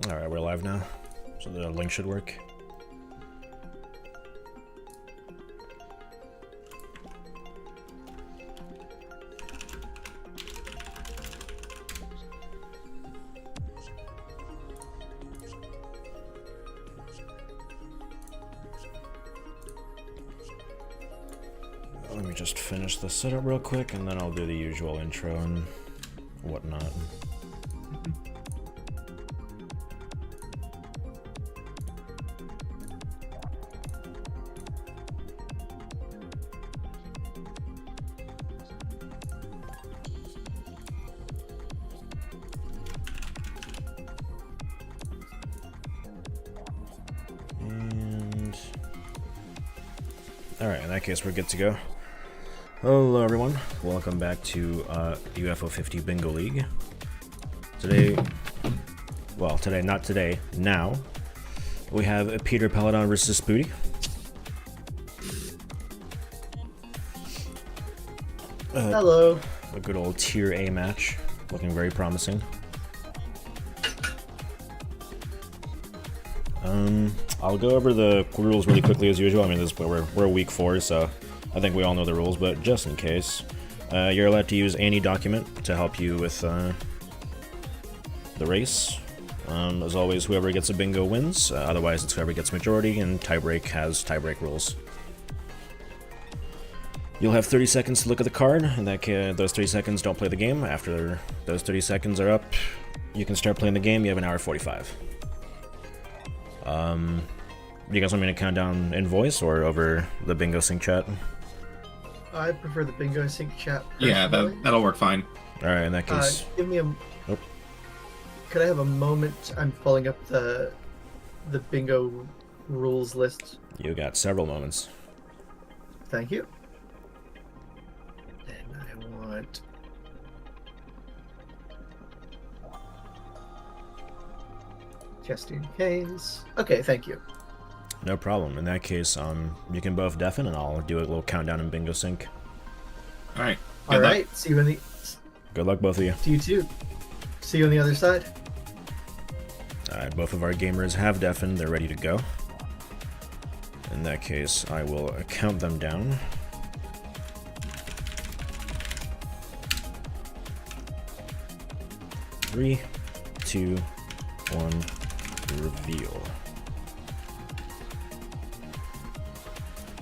Alright, we're live now, so the link should work. Let me just finish the setup real quick, and then I'll do the usual intro and whatnot. Alright, in that case, we're good to go. Hello everyone, welcome back to UFO 50 Bingo League. Today, well, not today, now, we have Peter Peladon versus Spooty. Hello. A good old tier A match, looking very promising. I'll go over the rules really quickly as usual. I mean, we're week 4, so I think we all know the rules, but just in case. You're allowed to use any document to help you with the race. As always, whoever gets a bingo wins, otherwise it's whoever gets majority, and tiebreak has tiebreak rules. You'll have 30 seconds to look at the card, and those 30 seconds don't play the game. After those 30 seconds are up, you can start playing the game. You have an hour 45. Do you guys want me to count down in voice or over the bingo sync chat? I prefer the bingo sync chat. Yeah, that'll work fine. Alright, in that case. Give me a... Oh. Could I have a moment? I'm pulling up the bingo rules list. You got several moments. Thank you. And I want... just in case. Okay, thank you. No problem. In that case, you can both deafen, and I'll do a little countdown in bingo sync. All right. All right. See you in the. Good luck, both of you. To you too. See you on the other side. Alright, both of our gamers have deafened. They're ready to go. In that case, I will count them down. 3, 2, 1. Reveal.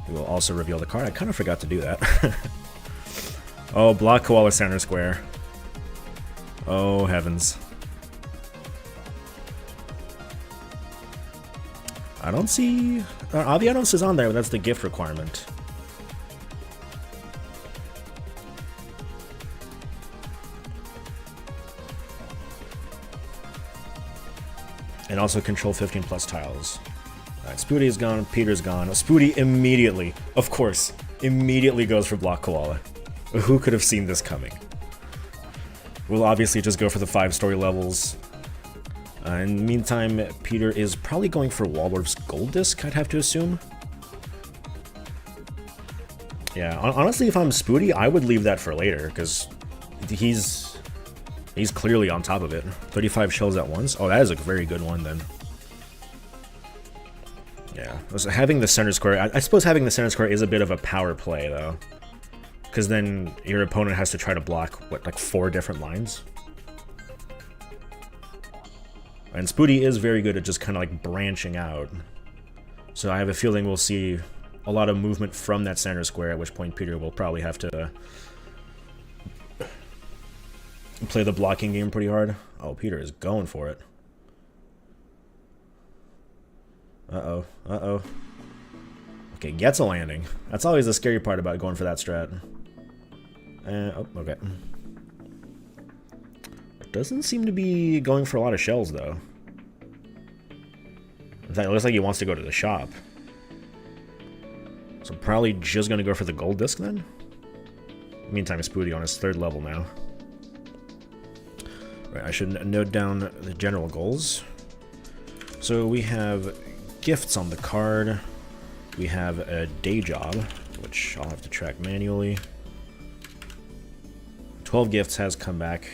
We will also reveal the card. I kind of forgot to do that. Oh, block koala center square. Oh, heavens. I don't see... Avianos is on there, but that's the gift requirement. And also control 15 plus tiles. Alright, Spooty is gone, Peter's gone. Spooty immediately, of course, immediately goes for block koala. Who could have seen this coming? We'll obviously just go for the 5-story levels. In the meantime, Peter is probably going for Waldorf's gold disc, I'd have to assume. Yeah, honestly, if I'm Spooty, I would leave that for later, because he's clearly on top of it. 35 shells at once. Oh, that is a very good one, then. Yeah. So having the center square... I suppose having the center square is a bit of a power play, though. Because then your opponent has to try to block, what, like 4 different lines? And Spooty is very good at just kind of like branching out. So I have a feeling we'll see a lot of movement from that center square, at which point Peter will probably have to... play the blocking game pretty hard. Oh, Peter is going for it. Uh-oh. Uh-oh. Okay, gets a landing. That's always the scary part about going for that strat. Oh, okay. Doesn't seem to be going for a lot of shells, though. In fact, it looks like he wants to go to the shop. So probably just going to go for the gold disc, then? Meantime, Spooty on his 3rd level now. Right, I should note down the general goals. So we have gifts on the card. We have a day job, which I'll have to track manually. 12 gifts has come back.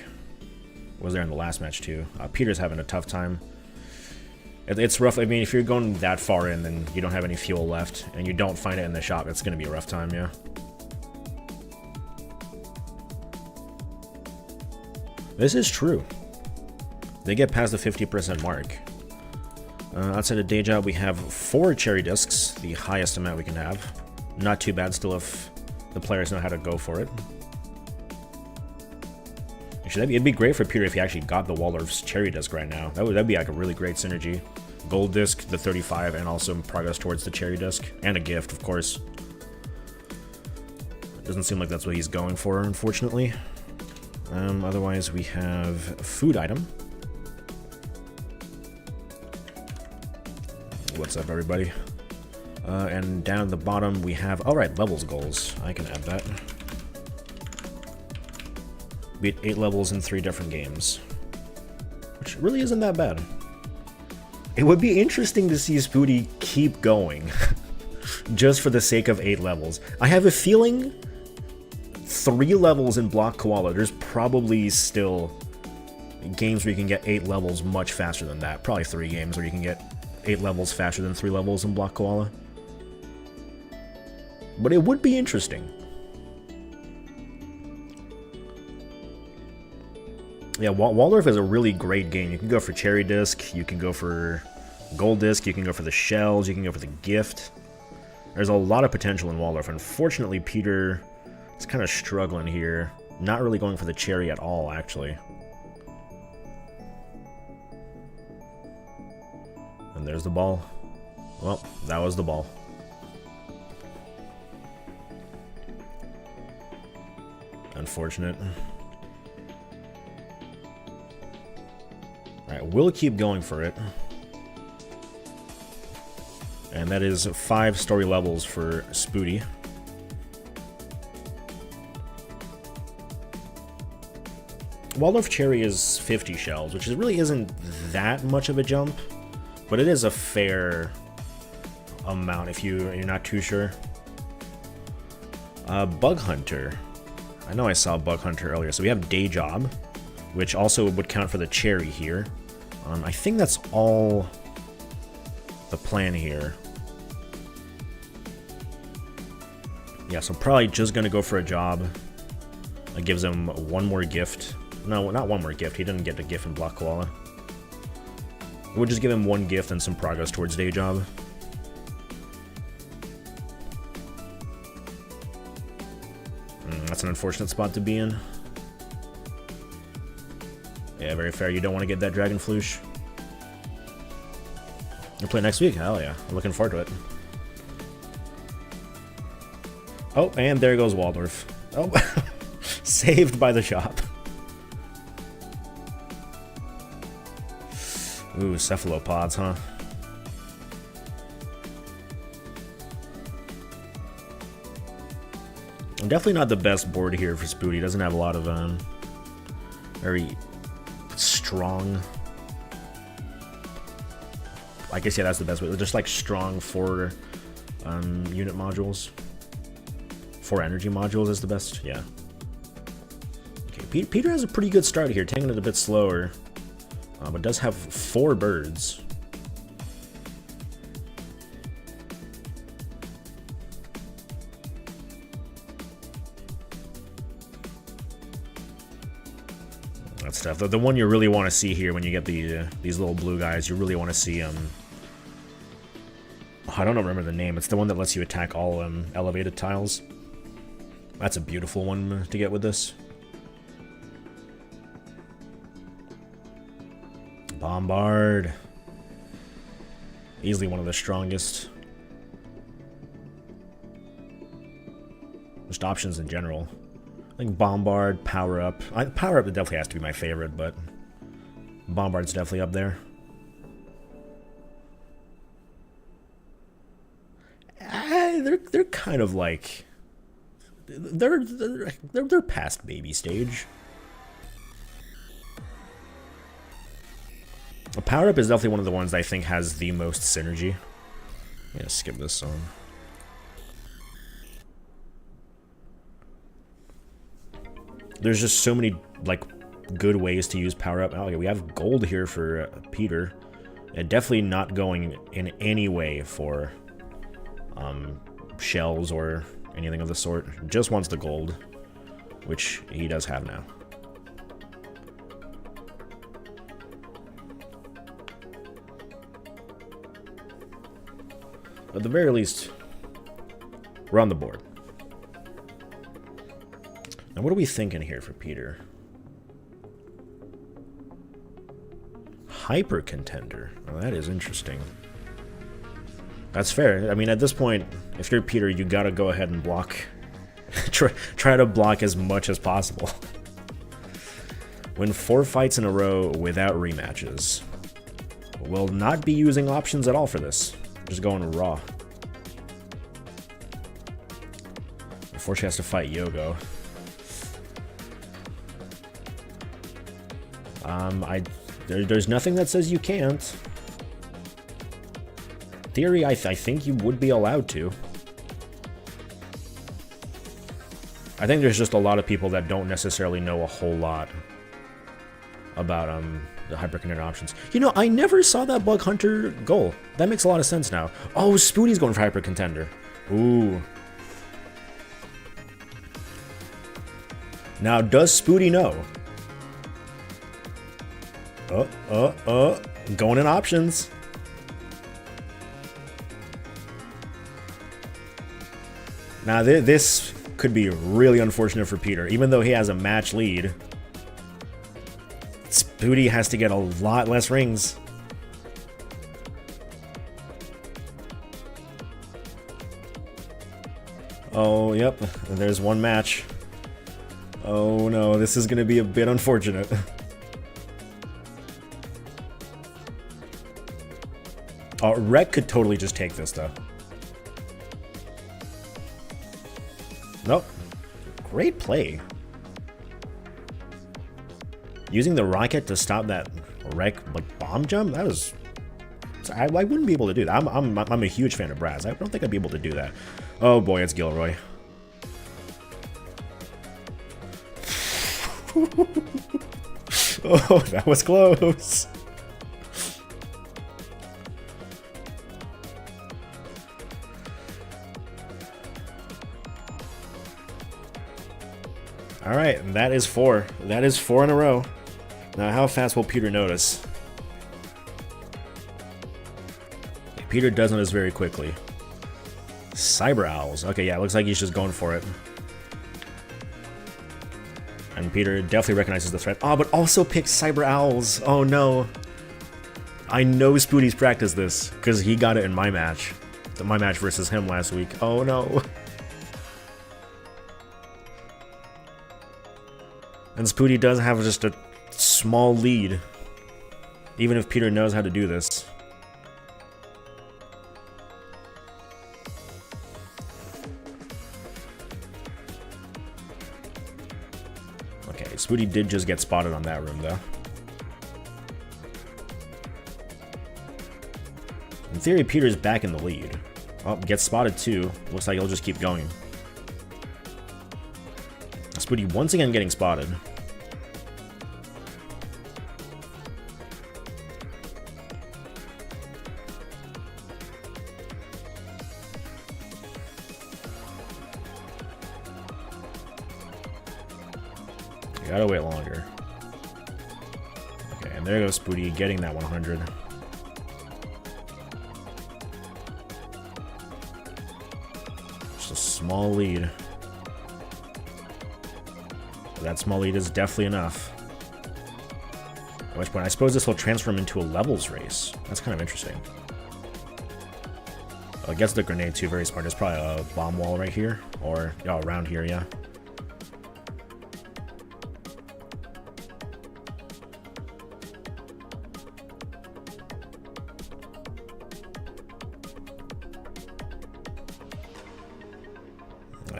Was there in the last match too. Peter's having a tough time. It's rough. I mean, if you're going that far in, then you don't have any fuel left, and you don't find it in the shop, it's going to be a rough time, yeah. This is true. They get past the 50% mark. Outside of day job, we have 4 cherry discs, the highest amount we can have. Not too bad still if the players know how to go for it. Actually, it'd be great for Peter if he actually got the Waldorf's cherry disc right now. That'd be like a really great synergy. Gold disc, the 35, and also progress towards the cherry disc. And a gift, of course. Doesn't seem like that's what he's going for, unfortunately. Otherwise, we have a food item. What's up, everybody? And down at the bottom, we have... Alright, levels goals. I can add that. Beat 8 levels in 3 different games. Which really isn't that bad. It would be interesting to see Spooty keep going. Just for the sake of 8 levels. I have a feeling 3 levels in Block Koala, there's probably still games where you can get 8 levels much faster than that. Probably 3 games where you can get 8 levels faster than 3 levels in Block Koala. But it would be interesting. Yeah, Waldorf is a really great game. You can go for cherry disc, you can go for gold disc, you can go for the shells, you can go for the gift. There's a lot of potential in Waldorf. Unfortunately, Peter is kind of struggling here. Not really going for the cherry at all, actually. And there's the ball. Well, that was the ball. Unfortunate. Alright, we'll keep going for it. And that is 5 story levels for Spooty. Waldorf Cherry is 50 shells, which really isn't that much of a jump, but it is a fair amount if you're not too sure. Bug Hunter. I know I saw Bug Hunter earlier, so we have Day Job, which also would count for the cherry here. I think that's all the plan here. Yeah, so probably just gonna go for a job. It gives him 1 more gift. No, not 1 more gift. He didn't get the gift in Block Koala. We'll just give him 1 gift and some progress towards Day Job. That's an unfortunate spot to be in. Yeah, very fair. You don't want to get that Dragon Floosh. You'll play next week? Hell yeah. I'm looking forward to it. Oh, and there goes Waldorf. Oh, saved by the shop. Ooh, cephalopods, huh? Definitely not the best board here for Spooty. Doesn't have a lot of very strong. I guess yeah, that's the best way. Just like strong 4 unit modules. 4 energy modules is the best. Yeah. Okay, Peter has a pretty good start here, taking it a bit slower, but does have 4 birds. That stuff. The one you really want to see here when you get these little blue guys, you really want to see I don't remember the name. It's the one that lets you attack all elevated tiles. That's a beautiful one to get with this. Bombard. Easily one of the strongest. Just options in general. I think Bombard, Power Up. Power Up definitely has to be my favorite, but Bombard's definitely up there. They're kind of like they're past baby stage. A Power Up is definitely one of the ones that I think has the most synergy. I'm gonna skip this song. There's just so many like good ways to use Power Up. Oh, okay, we have gold here for Peter. Definitely not going in any way for shells or anything of the sort. Just wants the gold, which he does have now. At the very least, we're on the board. Now, what are we thinking here for Peter? Hyper contender. Well, that is interesting. That's fair. I mean, at this point, if you're Peter, you gotta go ahead and block. try to block as much as possible. Win 4 fights in a row without rematches. Will not be using options at all for this. Just going raw. Before she has to fight Yogo. There's nothing that says you can't. Theory, I think you would be allowed to. I think there's just a lot of people that don't necessarily know a whole lot about the hyper-contender options. You know, I never saw that Bug Hunter goal. That makes a lot of sense now. Oh, Spooty's going for hyper-contender. Ooh. Now, does Spooty know? Going in options. Now, this could be really unfortunate for Peter. Even though he has a match lead, Spooty has to get a lot less rings. Oh, yep. There's one match. Oh, no. This is going to be a bit unfortunate. Rek could totally just take this, though. Nope. Great play. Using the rocket to stop that Rek like bomb jump, that was... I wouldn't be able to do that. I'm a huge fan of Braz. I don't think I'd be able to do that. Oh boy, it's Gilroy. Oh, that was close. Alright, that is 4. That is 4 in a row. Now, how fast will Peter notice? Peter does notice very quickly. Cyber Owls. Okay, yeah, looks like he's just going for it. And Peter definitely recognizes the threat. Oh, but also picks Cyber Owls. Oh, no. I know Spooty's practiced this, because he got it in my match. My match versus him last week. Oh, no. And Spooty does have just a small lead, even if Peter knows how to do this. Okay, Spooty did just get spotted on that room, though. In theory, Peter's back in the lead. Oh, gets spotted too. Looks like he'll just keep going. Spooty once again getting spotted. You gotta wait longer. Okay, and there goes Spooty getting that 100. Just a small lead. That small lead is definitely enough. At which point, I suppose this will transform into a levels race. That's kind of interesting. It gets the grenade too, very smart. There's probably a bomb wall right here. Or, yeah, around here, yeah.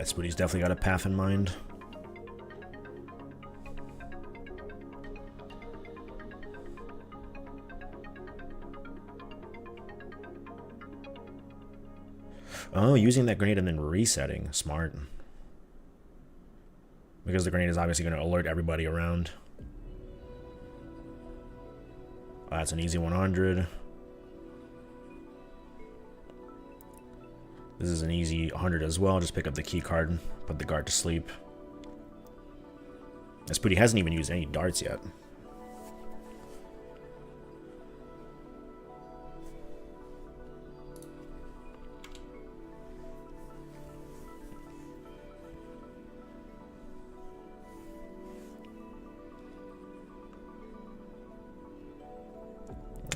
Spooty's definitely got a path in mind. Oh, using that grenade and then resetting. Smart. Because the grenade is obviously going to alert everybody around. Oh, that's an easy 100. This is an easy 100 as well. Just pick up the key card, put the guard to sleep. Spooty hasn't even used any darts yet.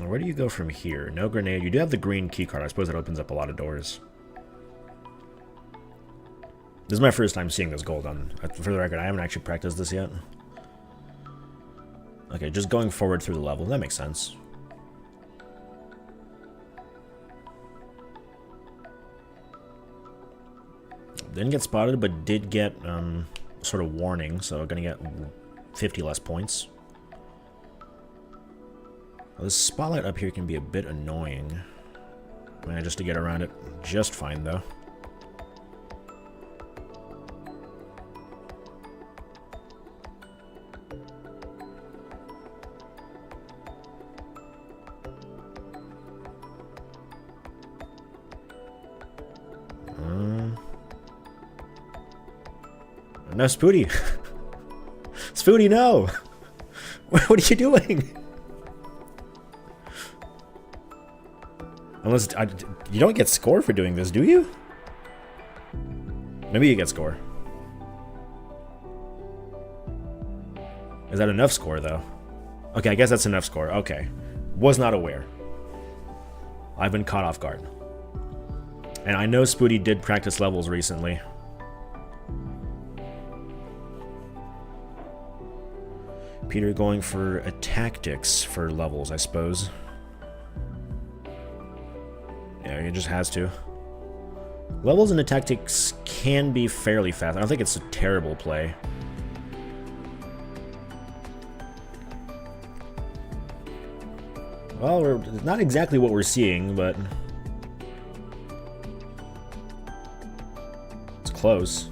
Where do you go from here? No grenade. You do have the green key card. I suppose that opens up a lot of doors. This is my first time seeing this gold on. For the record, I haven't actually practiced this yet. Okay, just going forward through the level. That makes sense. Didn't get spotted, but did get sort of warning, so gonna get 50 less points. Well, this spotlight up here can be a bit annoying. Managed to get around it just fine, though. No, Spooty! Spooty, no! What are you doing? Unless... you don't get score for doing this, do you? Maybe you get score. Is that enough score, though? Okay, I guess that's enough score. Okay. Was not aware. I've been caught off guard. And I know Spooty did practice levels recently. Peter going for a tactics for levels, I suppose. Yeah, he just has to. Levels into tactics can be fairly fast. I don't think it's a terrible play. Well, we're not exactly what we're seeing, but it's close.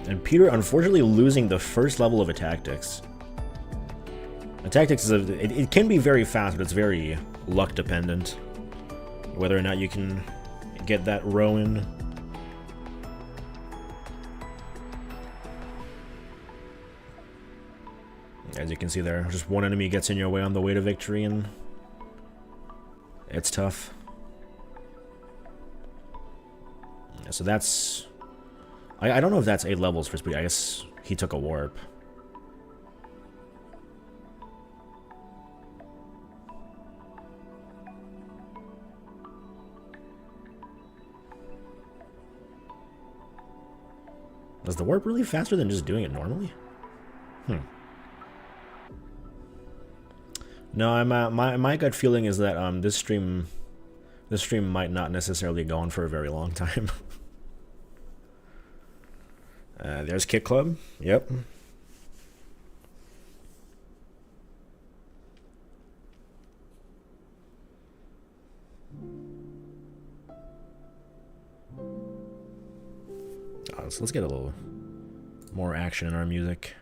And Peter, unfortunately, losing the first level of a tactics. A tactics is it can be very fast, but it's very luck dependent. Whether or not you can get that row in. As you can see there, just one enemy gets in your way on the way to victory, and it's tough. Yeah, so that's... I don't know if that's 8 levels for Spooty. I guess he took a warp. Was the warp really faster than just doing it normally? No, my gut feeling is that this stream might not necessarily go on for a very long time. There's Kick Club. Yep. So let's get a little more action in our music.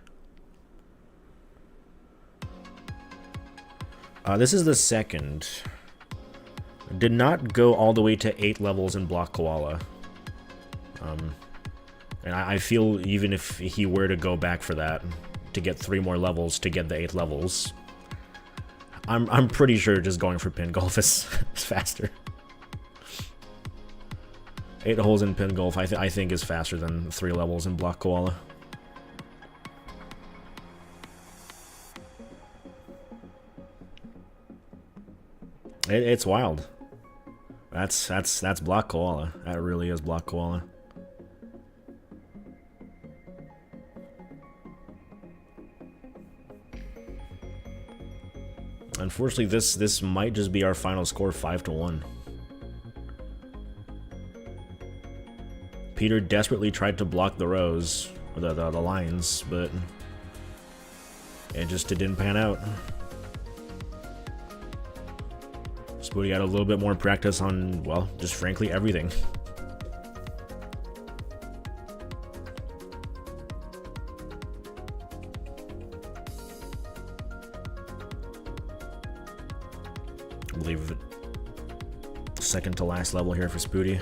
This is the second. Did not go all the way to 8 levels in Block Koala. And I feel even if he were to go back for that, to get 3 more levels to get the 8 levels, I'm pretty sure just going for pin golf is faster. 8 holes in pin golf I think is faster than 3 levels in Block Koala. It's wild. That's Block Koala. That really is Block Koala. Unfortunately, this might just be our final score, 5-1. Peter desperately tried to block the rows, or the lines, but it didn't pan out. Spooty had a little bit more practice on, well, just frankly everything. Second to last level here for Spooty.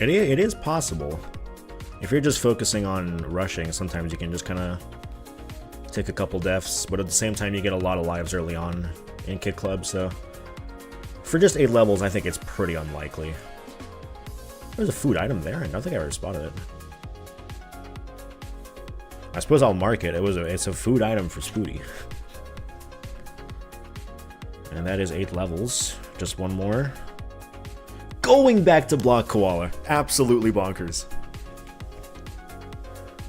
It is possible. If you're just focusing on rushing, sometimes you can just kind of take a couple deaths, but at the same time you get a lot of lives early on in Kid Club, so for just 8 levels, I think it's pretty unlikely. There's a food item there. I don't think I ever spotted it. I suppose I'll mark it. It's a food item for Spooty. And that is 8 levels. Just one more. Going back to Block Koala. Absolutely bonkers.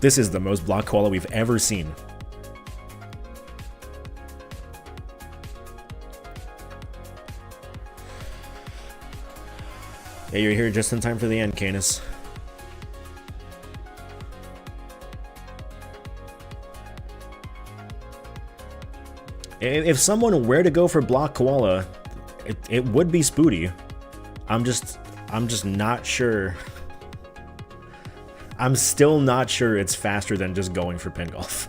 This is the most Block Koala we've ever seen. Hey, you're here just in time for the end, Canis. If someone were to go for Block Koala, it would be Spooty. I'm just not sure. I'm still not sure it's faster than just going for pin golf.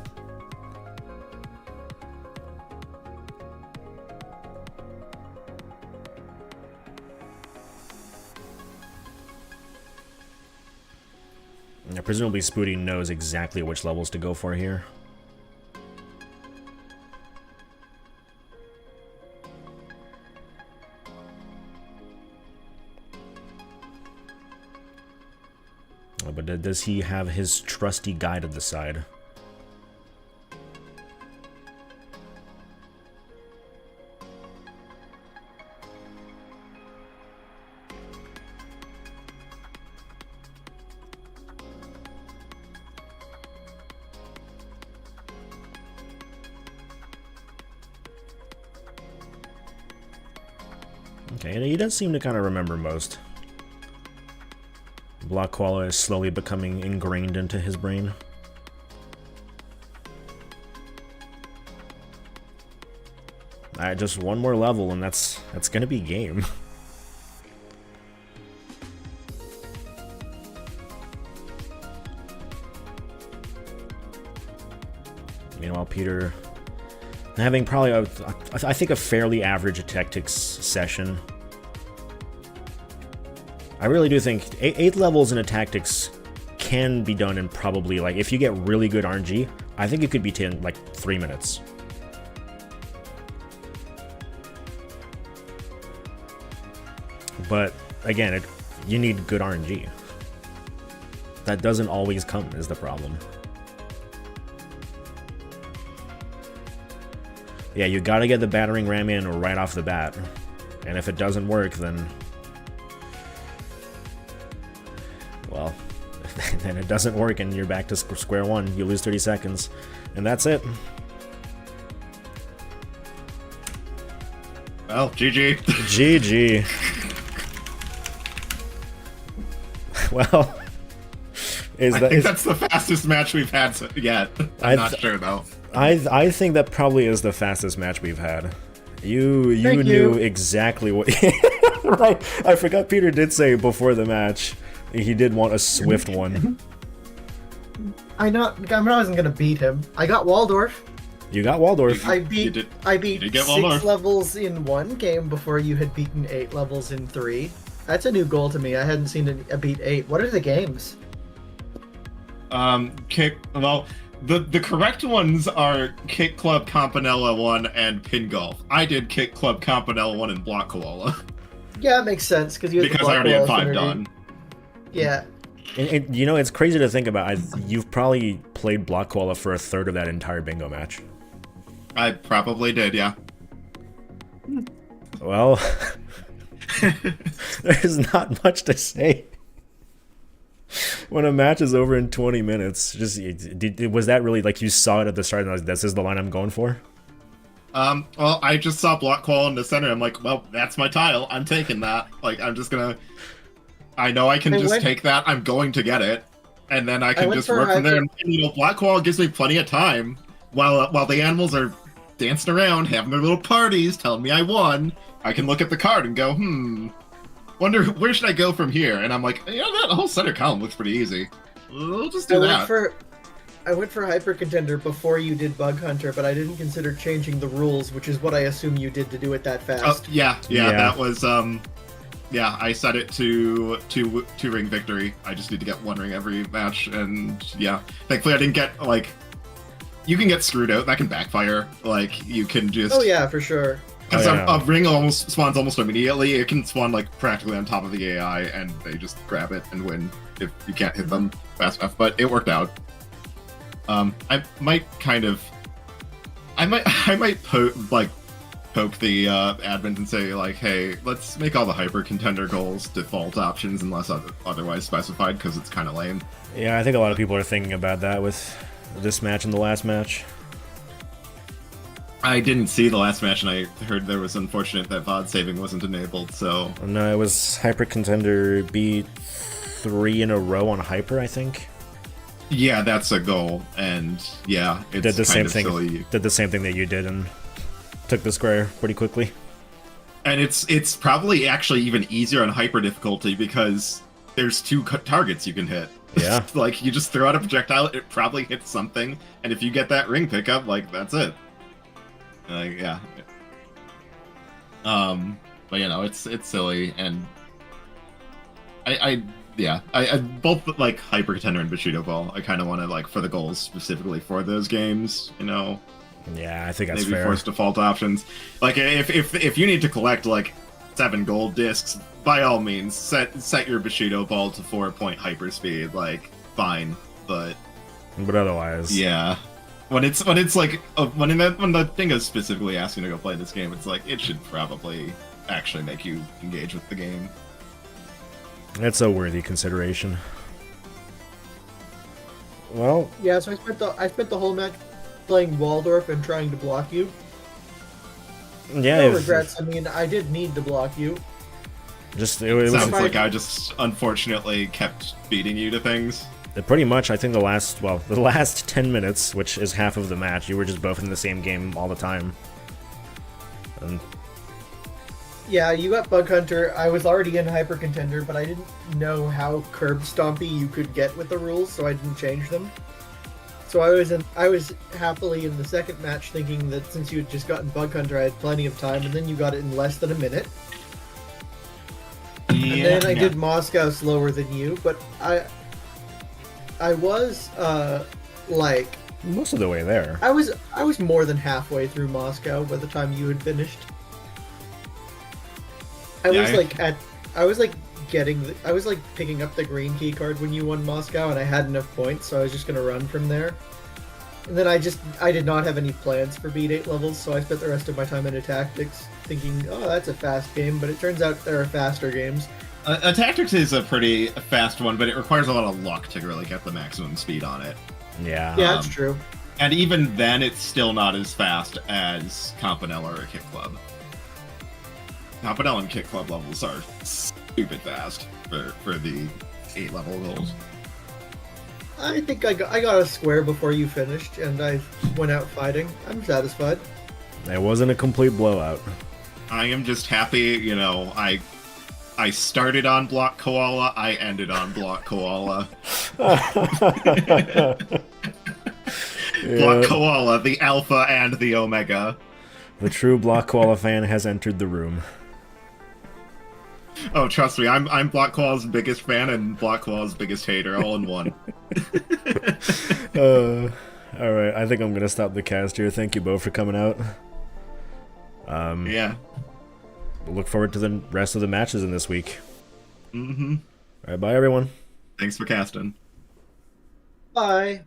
Now, presumably Spooty knows exactly which levels to go for here. But does he have his trusty guide at the side? Okay, and he does seem to kind of remember most. Block Koala is slowly becoming ingrained into his brain. Alright, just one more level and that's gonna be game. Meanwhile, Peter having probably I think a fairly average tactics session. I really do think 8 levels in a tactics can be done in probably, like, if you get really good RNG, I think it could be in like 3 minutes. But again, you need good RNG. That doesn't always come, is the problem. Yeah, you gotta get the battering ram in right off the bat. And if it doesn't work, then... well, then it doesn't work and you're back to square one. You lose 30 seconds. And that's it. Well, GG. GG. Well... I think that's the fastest match we've had yet. I'm not sure, though. I think that probably is the fastest match we've had. You knew exactly what... Right. I forgot Peter did say before the match he did want a swift one. I wasn't gonna beat him. I got Waldorf. You got Waldorf. I beat get 6 Waldorf. levels in 1 game before you had beaten 8 levels in 3. That's a new goal to me. I hadn't seen a beat 8. What are the games? Well, the correct ones are Kick Club Campanella 1 and Pin Golf. I did Kick Club Campanella 1 and Block Koala. Yeah, it makes sense because you. Because I already had 5 done. Yeah. And you know, it's crazy to think about. You've probably played Block Koala for a third of that entire bingo match. I probably did, yeah. Well, there's not much to say. When a match is over in 20 minutes, was that really like you saw it at the start and like, this is the line I'm going for? Well, I just saw Block Koala in the center. I'm like, well, that's my tile. I'm taking that. Like, I'm just gonna... I know I can take that. I'm going to get it. And then I can just work from there. And, you know, Block Koala gives me plenty of time while the animals are dancing around, having their little parties, telling me I won, I can look at the card and go, wonder where should I go from here? And I'm like, that whole center column looks pretty easy. We'll just do that. I went for Hyper Contender before you did Bug Hunter, but I didn't consider changing the rules, which is what I assume you did to do it that fast. Oh, yeah, that was, I set it to ring victory. I just need to get 1 ring every match, and yeah. Thankfully I didn't get, like, you can get screwed out, that can backfire. Like, you can just... Oh yeah, for sure. Because a ring almost spawns almost immediately. It can spawn, like, practically on top of the AI, and they just grab it and win if you can't hit them fast enough, but it worked out. I might poke the admins and say, like, hey, let's make all the Hyper Contender goals default options unless otherwise specified, because it's kind of lame. Yeah, I think a lot of people are thinking about that with this match and the last match. I didn't see the last match, and I heard there was unfortunate that VOD saving wasn't enabled, so... No, it was Hyper Contender beat 3 in a row on Hyper, I think. Yeah, that's a goal, and yeah, it's did the same kind of thing. silly. Did the same thing that you did and took the square pretty quickly. And it's probably actually even easier on hyper difficulty because there's 2 targets you can hit. Yeah. Like, you just throw out a projectile, it probably hits something, and if you get that ring pickup, like, that's it. Like, yeah. But it's silly, and I both like Hyper Contender and Bushido Ball. I kind of want to, like, for the goals specifically for those games, Yeah, I think that's maybe fair. force default options. Like, if you need to collect like 7 gold discs, by all means, set your Bushido Ball to 4-point hyperspeed. Like, fine, but otherwise, yeah. When it's like when the thing is specifically asking to go play this game, it's like it should probably actually make you engage with the game. it's a worthy consideration. Well, Yeah, so I spent the whole match playing Waldorf and trying to block you. yeah, No regrets. I mean, I did need to block you. it was Sounds like I just unfortunately kept beating you to things. pretty much. I think the last 10 minutes, which is half of the match, you were just both in the same game all the time. And Yeah, you got Bug Hunter. I was already in Hyper Contender, but I didn't know how curb stompy you could get with the rules, so I didn't change them. So I was happily in the second match thinking that since you had just gotten Bug Hunter, I had plenty of time, and then you got it in less than a minute. Yeah, And then I did Moscow slower than you, but I was like most of the way there. I was more than halfway through Moscow by the time you had finished. I was picking up the green key card when you won Moscow, and I had enough points, so I was just gonna run from there. And then I did not have any plans for beat 8 levels, so I spent the rest of my time into Tactics, thinking, oh, that's a fast game, but it turns out there are faster games. Tactics is a pretty fast one, but it requires a lot of luck to really get the maximum speed on it. Yeah. Yeah, that's true. And even then, it's still not as fast as Campanella or Kick Club. Campanella and Kick Club levels are stupid fast for the 8 level goals. I think I got a square before you finished, and I went out fighting. I'm satisfied. It wasn't a complete blowout. I am just happy, I started on Block Koala, I ended on Block Koala. Block Koala, the Alpha and the Omega. The true Block Koala fan has entered the room. Oh, trust me, I'm Block Koala's biggest fan and Block Koala's biggest hater, all in one. Alright, I think I'm gonna stop the cast here. Thank you both for coming out. Yeah. We'll look forward to the rest of the matches in this week. Mm-hmm. Alright, bye everyone. Thanks for casting. Bye.